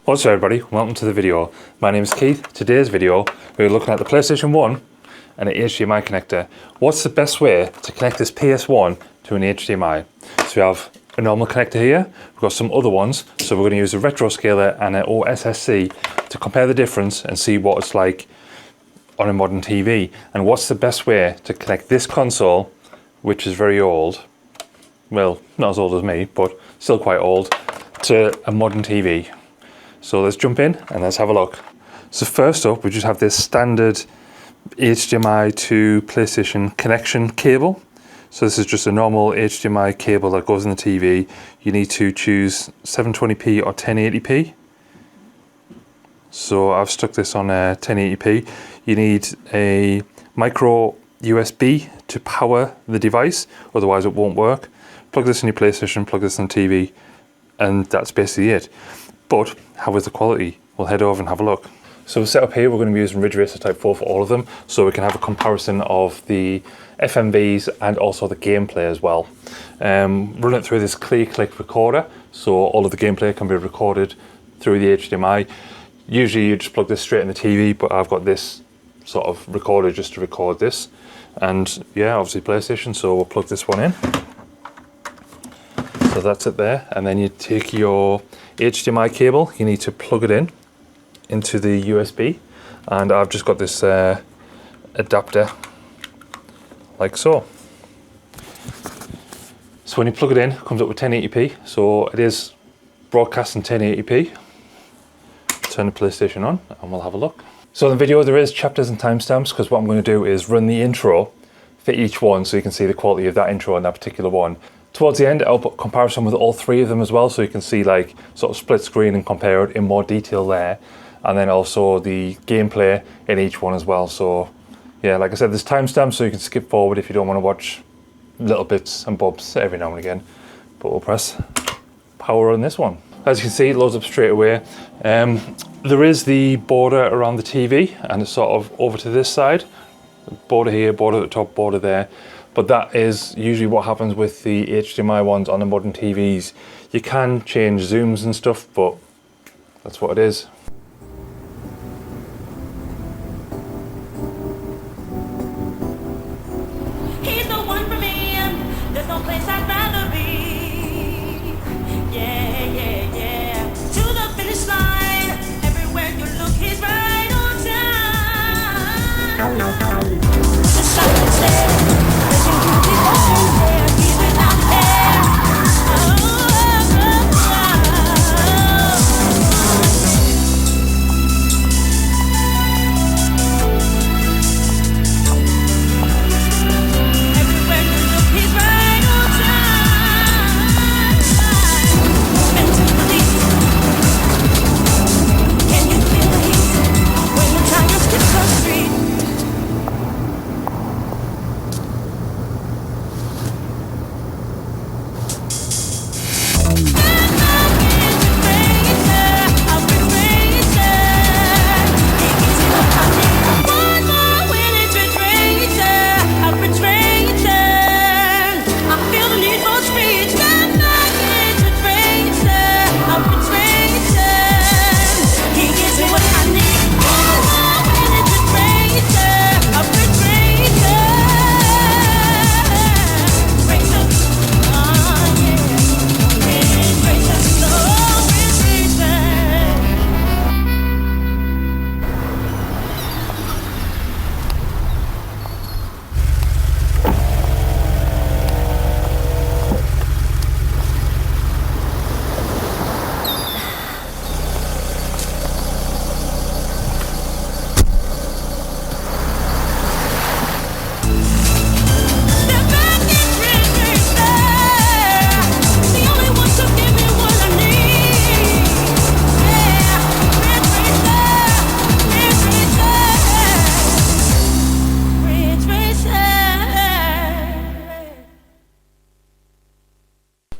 What's up everybody, welcome to the video. My name is Keith. Today's video, we're looking at the PlayStation 1 and an HDMI connector. What's the best way to connect this PS1 to an HDMI? So we have a normal connector here, we've got some other ones, so we're going to use a RetroScaler and an OSSC to compare the difference and see what it's like on a modern TV. And what's the best way to connect this console, which is very old, well, not as old as me, but still quite old, to a modern TV. So let's jump in and let's have a look. So first up, we just have this standard HDMI to PlayStation connection cable. So this is just a normal HDMI cable that goes in the TV. You need to choose 720p or 1080p. So I've stuck this on 1080p. You need a micro USB to power the device, otherwise it won't work. Plug this in your PlayStation, plug this in the TV, and that's basically it. But how is the quality? We'll head over and have a look. So set up here, we're going to be using Ridge Racer Type 4 for all of them, so we can have a comparison of the FMVs and also the gameplay as well. Run it through this clear click recorder, so all of the gameplay can be recorded through the HDMI. Usually you just plug this straight in the TV, but I've got this sort of recorder just to record this. And yeah, obviously PlayStation, so we'll plug this one in. So that's it there, and then you take your HDMI cable, you need to plug it in into the USB, and I've just got this adapter like so. So when you plug it in, it comes up with 1080p, so it is broadcasting 1080p. Turn the PlayStation on and we'll have a look. So in the video there is chapters and timestamps, because what I'm going to do is run the intro for each one so you can see the quality of that intro on that particular one. Towards the end, I'll put comparison with all three of them as well, so you can see like sort of split screen and compare it in more detail there. And then also the gameplay in each one as well. So yeah, like I said, there's timestamps so you can skip forward if you don't want to watch little bits and bobs every now and again. But we'll press power on this one. As you can see, it loads up straight away. There is the border around the TV, and it's sort of over to this side. Border here, border at the top, border there. But that is usually what happens with the HDMI ones on the modern TVs. You can change zooms and stuff, but that's what it is. He's the one for me, there's no place I'd rather be. Yeah, yeah, yeah. To the finish line, everywhere you look, he's right on time. Just like I said.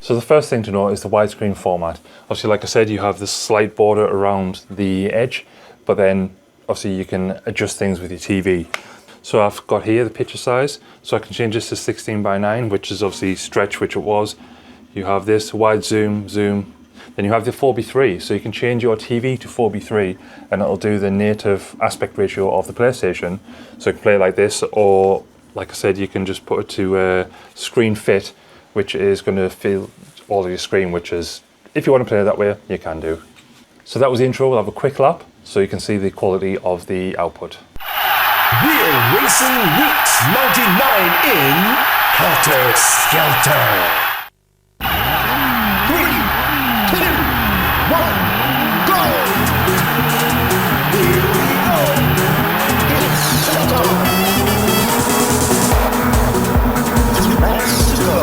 So the first thing to note is the widescreen format. Obviously, like I said, you have this slight border around the edge, but then obviously you can adjust things with your TV. So I've got here the picture size, so I can change this to 16:9, which is obviously stretch, which it was. You have this wide zoom, zoom. Then you have the 4:3, so you can change your TV to 4:3 and it'll do the native aspect ratio of the PlayStation. So you can play it like this, or like I said, you can just put it to screen fit, which is going to fill all of your screen, which is, if you want to play it that way, you can do. So that was the intro. We'll have a quick lap so you can see the quality of the output. We're racing weeks 99 in Helter Skelter. 3, 2, 1, go! Here we go! It's showtime! Let's go!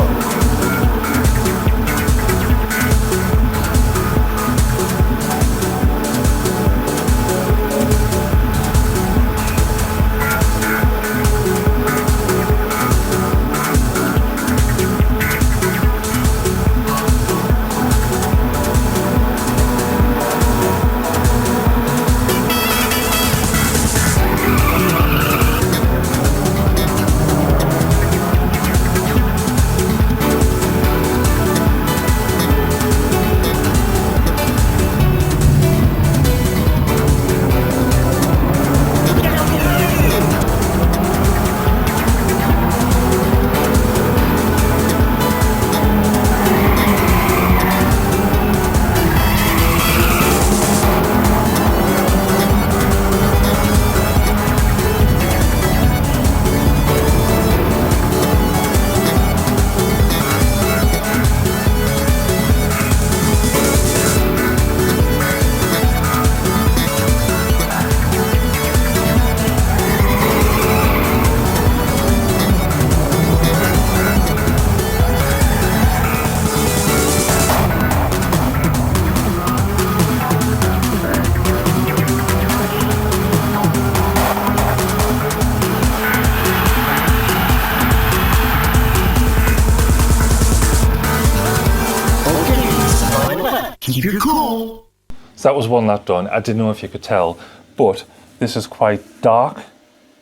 Keep your cool. So that was one lap done. I didn't know if you could tell, but this is quite dark.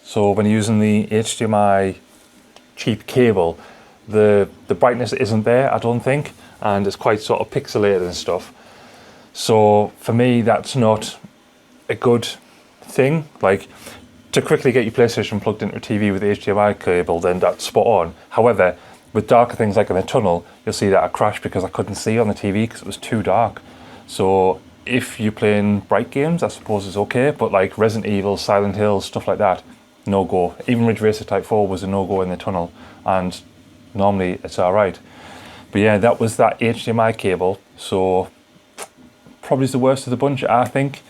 So when you're using the HDMI cheap cable, the brightness isn't there, I don't think, and it's quite sort of pixelated and stuff. So for me, that's not a good thing. Like, to quickly get your PlayStation plugged into a TV with the HDMI cable, then that's spot on. However, with darker things like in a tunnel, you'll see that I crashed because I couldn't see on the TV because it was too dark. So if you're playing bright games, I suppose it's okay, but like Resident Evil, Silent Hill, stuff like that, no go. Even Ridge Racer Type 4 was a no go in the tunnel, and normally it's alright. But yeah, that was that HDMI cable, so probably the worst of the bunch, I think,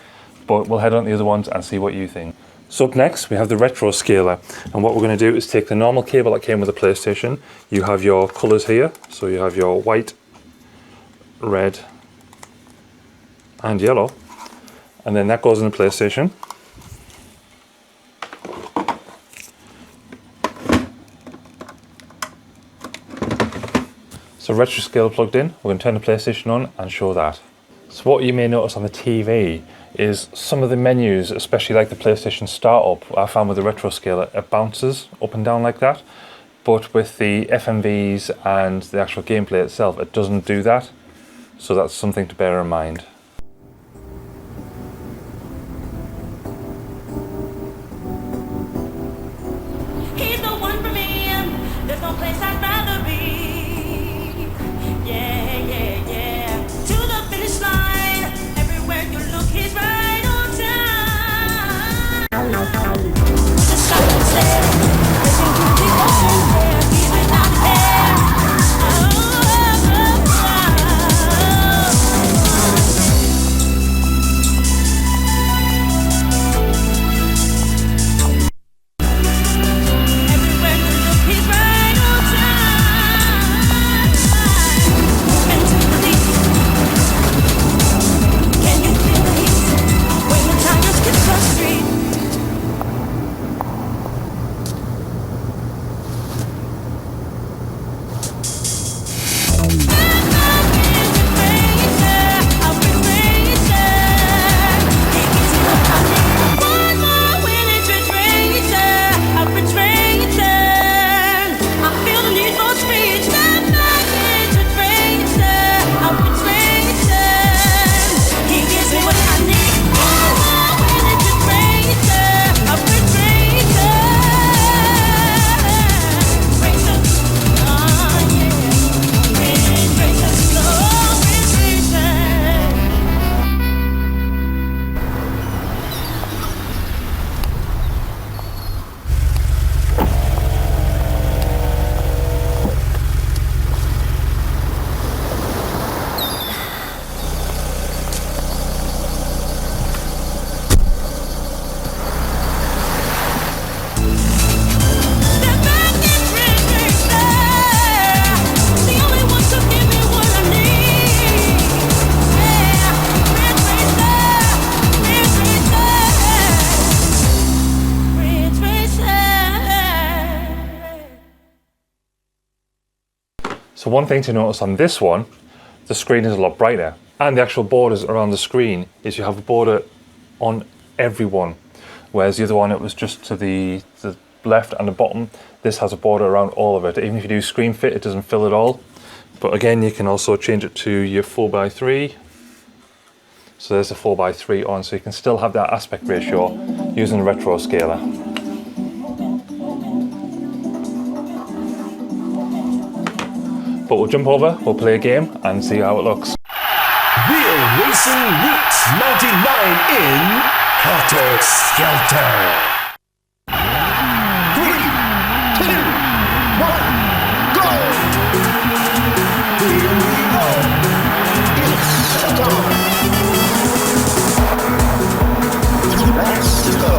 but we'll head on to the other ones and see what you think. So up next, we have the RetroScaler, and what we're going to do is take the normal cable that came with the PlayStation. You have your colours here, so you have your white, red, and yellow, and then that goes in the PlayStation. So RetroScaler plugged in, we're going to turn the PlayStation on and show that. So what you may notice on the TV is some of the menus, especially like the PlayStation Startup, I found with the RetroScaler, it bounces up and down like that. But with the FMVs and the actual gameplay itself, it doesn't do that. So that's something to bear in mind. He's the one for me. There's no place I'd rather be. Yeah, yeah, yeah. To the finish line. Everywhere you look, he's right on time. The silence there. Listen to the ocean there. Even out there. Oh, oh, oh, oh. So one thing to notice on this one, the screen is a lot brighter, and the actual borders around the screen is you have a border on every one, whereas the other one, it was just to the left and the bottom. This has a border around all of it. Even if you do screen fit, it doesn't fill it all. But again, you can also change it to your 4:3. So there's a 4:3 on, so you can still have that aspect ratio using the retro scaler. But we'll jump over, we'll play a game and see how it looks. Real Racing Roots 99 in Helter Skelter. 3, 2, 1, go! Here we go. It's showtime. Let's go.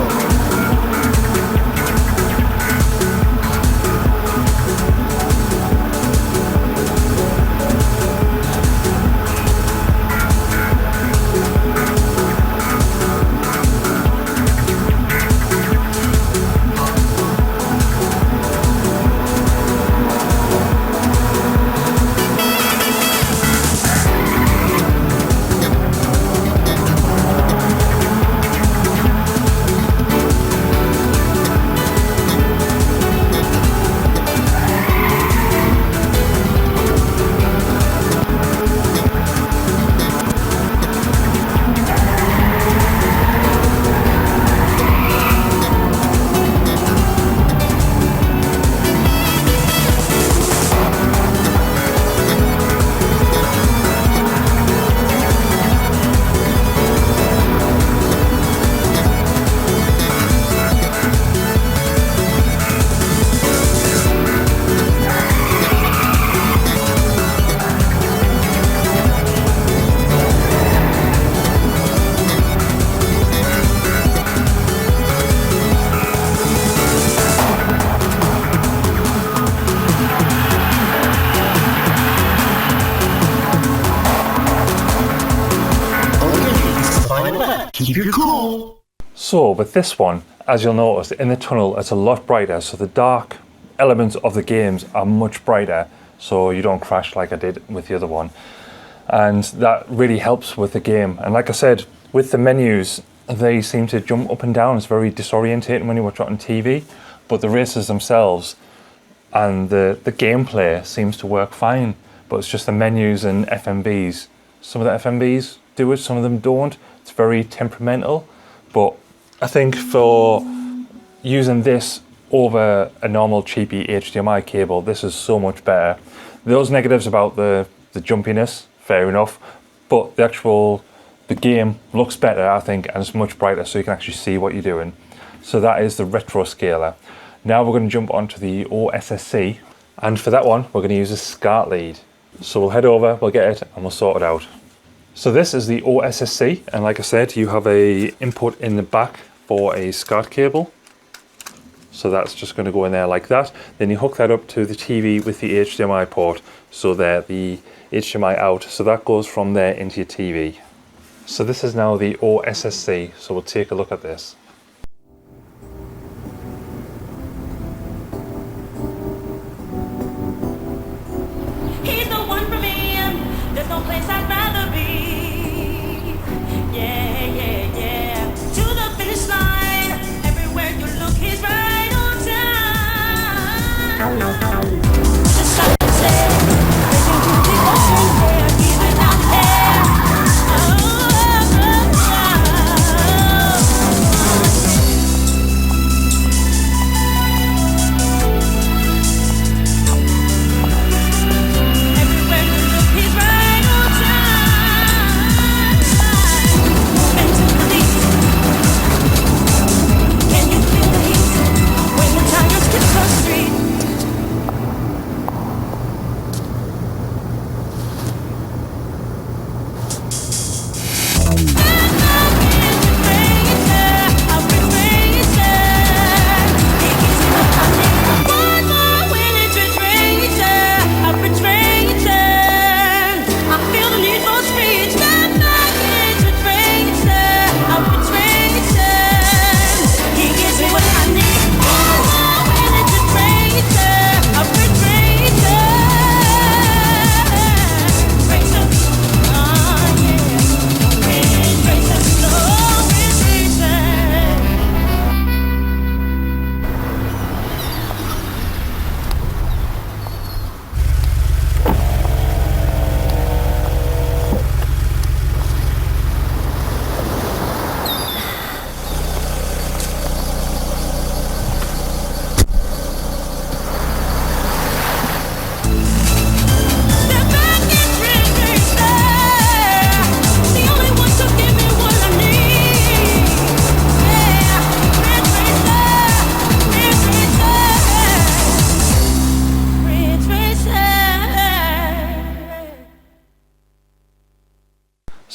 Keep your cool. So with this one, as you'll notice, in the tunnel it's a lot brighter, so the dark elements of the games are much brighter, so you don't crash like I did with the other one. And that really helps with the game. And like I said, with the menus, they seem to jump up and down. It's very disorientating when you watch it on TV, but the races themselves and the gameplay seems to work fine. But it's just the menus and FMVs. Some of the FMVs do it, some of them don't. It's very temperamental, but I think for using this over a normal cheapy HDMI cable, this is so much better. Those negatives about the jumpiness, fair enough, but the game looks better, I think, and it's much brighter, so you can actually see what you're doing. So that is the retro scaler. Now we're going to jump onto the OSSC, and for that one, we're going to use a SCART lead. So we'll head over, we'll get it, and we'll sort it out. So this is the OSSC, and like I said, you have a input in the back for a SCART cable. So that's just going to go in there like that. Then you hook that up to the TV with the HDMI port. So there, the HDMI out. So that goes from there into your TV. So this is now the OSSC. So we'll take a look at this. He's the one for me. There's no place I'd rather be. Yeah, yeah, yeah. To the finish line. Everywhere you look, he's right on time. Just like I said, racing to the ocean where he's without air. Oh, oh, oh, oh.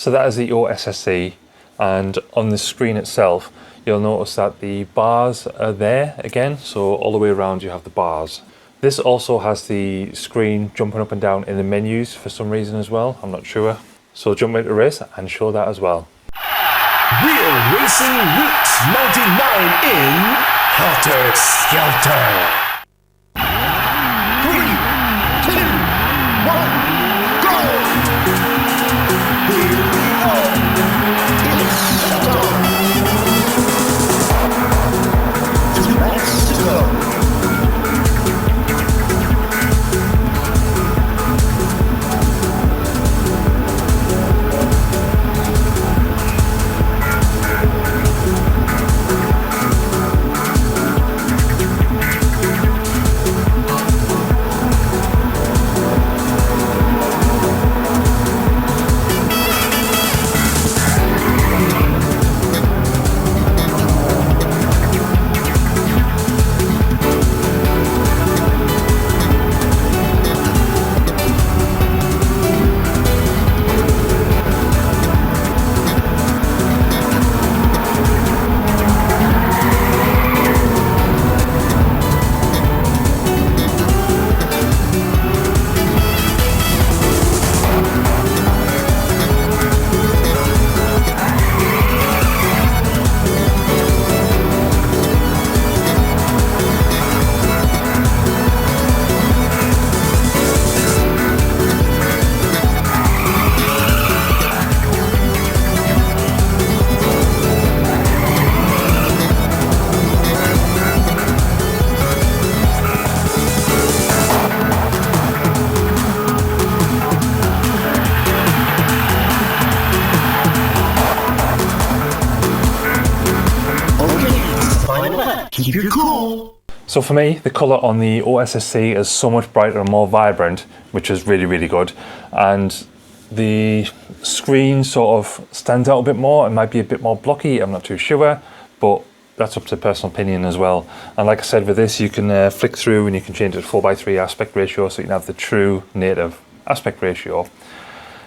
So that is the OSSC, and on the screen itself you'll notice that the bars are there again, so all the way around you have the bars. This also has the screen jumping up and down in the menus for some reason as well, I'm not sure. So jump into race and show that as well. Real Racing Roots 99 in Helter Skelter. 3, 2, 1, go! Here we go. It's showtime. 2 laps to go. Keep your cool. So for me, the colour on the OSSC is so much brighter and more vibrant, which is really, really good. And the screen sort of stands out a bit more. It might be a bit more blocky, I'm not too sure, but that's up to personal opinion as well. And like I said, with this, you can flick through and you can change it to 4:3 aspect ratio, so you can have the true native aspect ratio.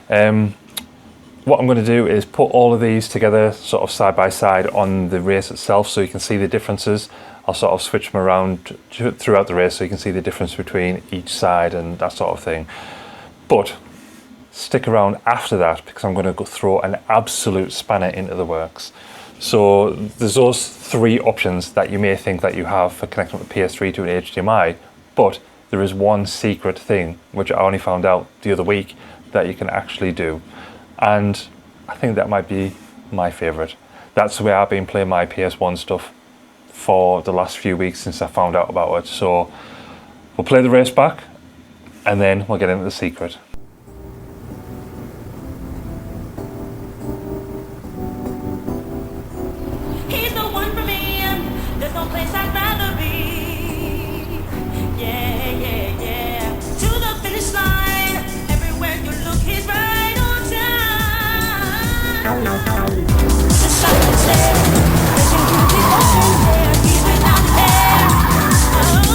What I'm going to do is put all of these together sort of side by side on the race itself so you can see the differences. I'll sort of switch them around throughout the race so you can see the difference between each side and that sort of thing. But stick around after that because I'm going to go throw an absolute spanner into the works. So there's those 3 options that you may think that you have for connecting up the PS3 to an HDMI, but there is one secret thing which I only found out the other week that you can actually do. And I think that might be my favourite. That's the way I've been playing my PS1 stuff for the last few weeks since I found out about it. So we'll play the race back and then we'll get into the secret. He's the one for me, and there's no place I'd rather be. Yeah, yeah, yeah. To the finish line, everywhere you look, he's right on time. Just like I said, listen to the ocean there, he's without care. Oh, oh, oh, oh.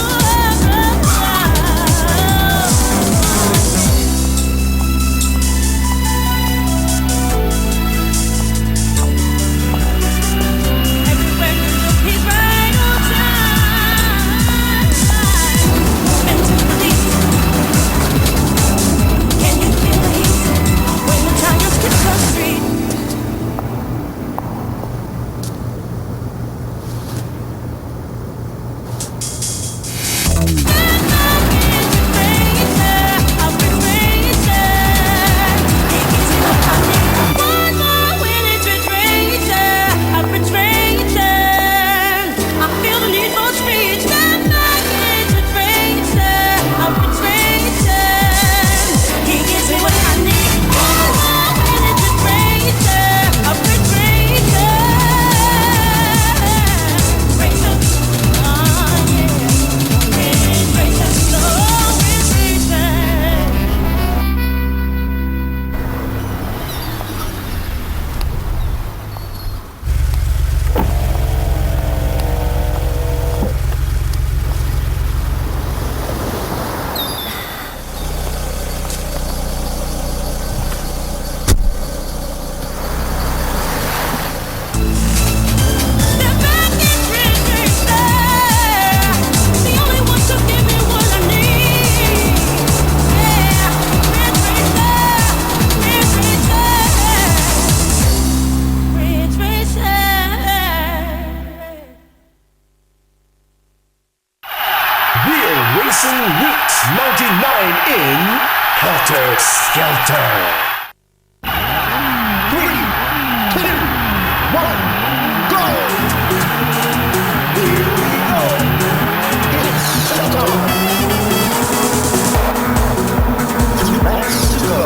99 in Helter Skelter. 3, 2, 1, go! Here we go! It's showtime! Let's go!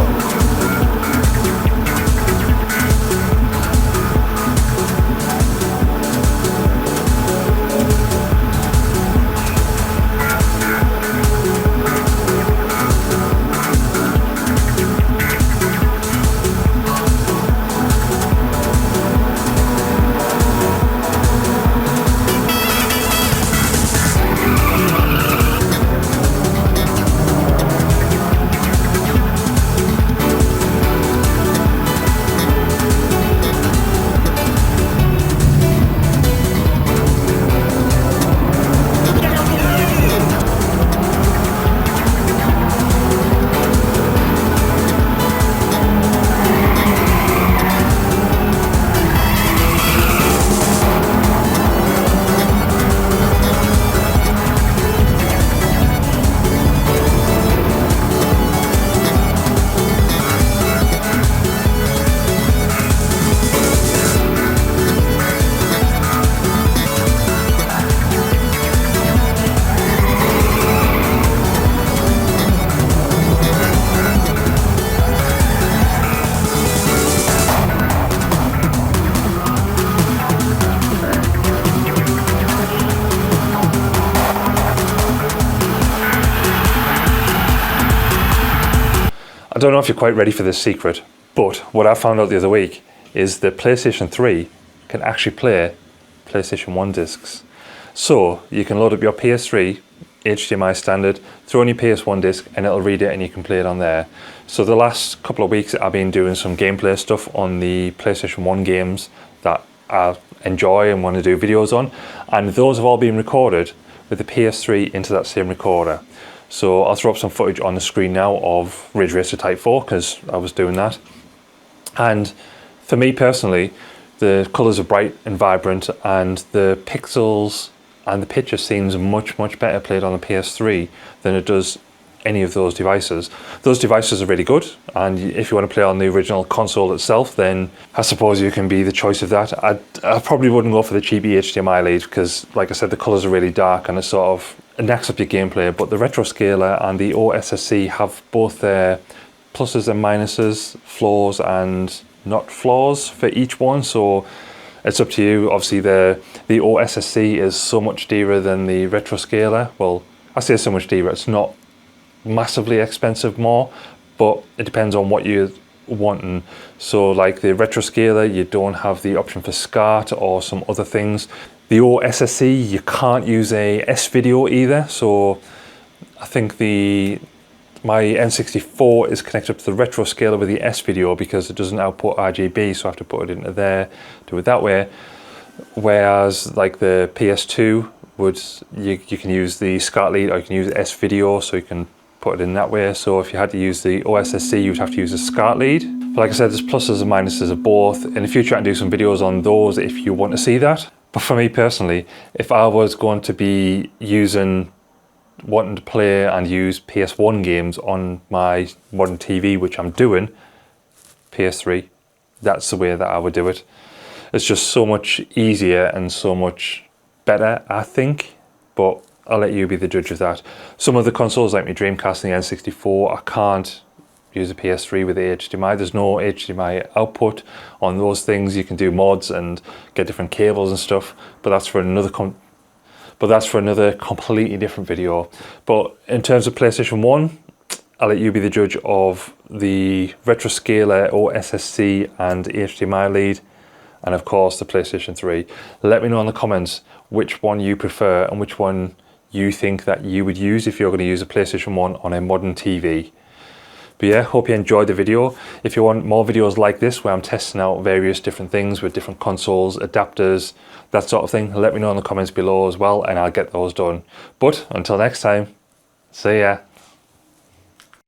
I don't know if you're quite ready for this secret, but what I found out the other week is that PlayStation 3 can actually play PlayStation 1 discs. So you can load up your PS3, HDMI standard, throw in your PS1 disc and it'll read it and you can play it on there. So the last couple of weeks I've been doing some gameplay stuff on the PlayStation 1 games that I enjoy and want to do videos on, and those have all been recorded with the PS3 into that same recorder. So I'll throw up some footage on the screen now of Ridge Racer Type 4 because I was doing that. And for me personally, the colours are bright and vibrant and the pixels and the picture seems much better played on the PS3 than it does any of those devices. Those devices are really good, and if you want to play on the original console itself, then I suppose you can be the choice of that. I probably wouldn't go for the cheapy HDMI lead because, like I said, the colours are really dark and it sort of knacks up your gameplay. But the RetroScaler and the OSSC have both their pluses and minuses, flaws and not flaws for each one, so it's up to you. Obviously the OSSC is so much dearer than the RetroScaler. Well, I say so much dearer, it's not massively expensive more, but it depends on what you're wanting. So like the RetroScaler, you don't have the option for SCART or some other things. The OSSC, you can't use a S-video either, so I think my N64 is connected up to the RetroScaler with the S-video because it doesn't output RGB, so I have to put it into there, do it that way. Whereas like the PS2 you can use the SCART lead or you can use S-video, so you can put it in that way. So if you had to use the OSSC, you'd have to use a SCART lead. But like I said, there's pluses and minuses of both. In the future I can do some videos on those if you want to see that. But for me personally, if I was going to be wanting to play and use PS1 games on my modern TV, which I'm doing, PS3, that's the way that I would do it. It's just so much easier and so much better, I think, but I'll let you be the judge of that. Some of the consoles like my Dreamcast and the N64, I can't use a PS3 with the HDMI. There's no HDMI output on those things. You can do mods and get different cables and stuff, but that's for another completely different video. But in terms of PlayStation 1, I'll let you be the judge of the RetroScaler OSSC and HDMI lead, and of course the PlayStation 3. Let me know in the comments which one you prefer and which one you think that you would use if you're going to use a PlayStation 1 on a modern TV. But yeah, hope you enjoyed the video. If you want more videos like this where I'm testing out various different things with different consoles, adapters, that sort of thing, let me know in the comments below as well and I'll get those done. But until next time, see ya.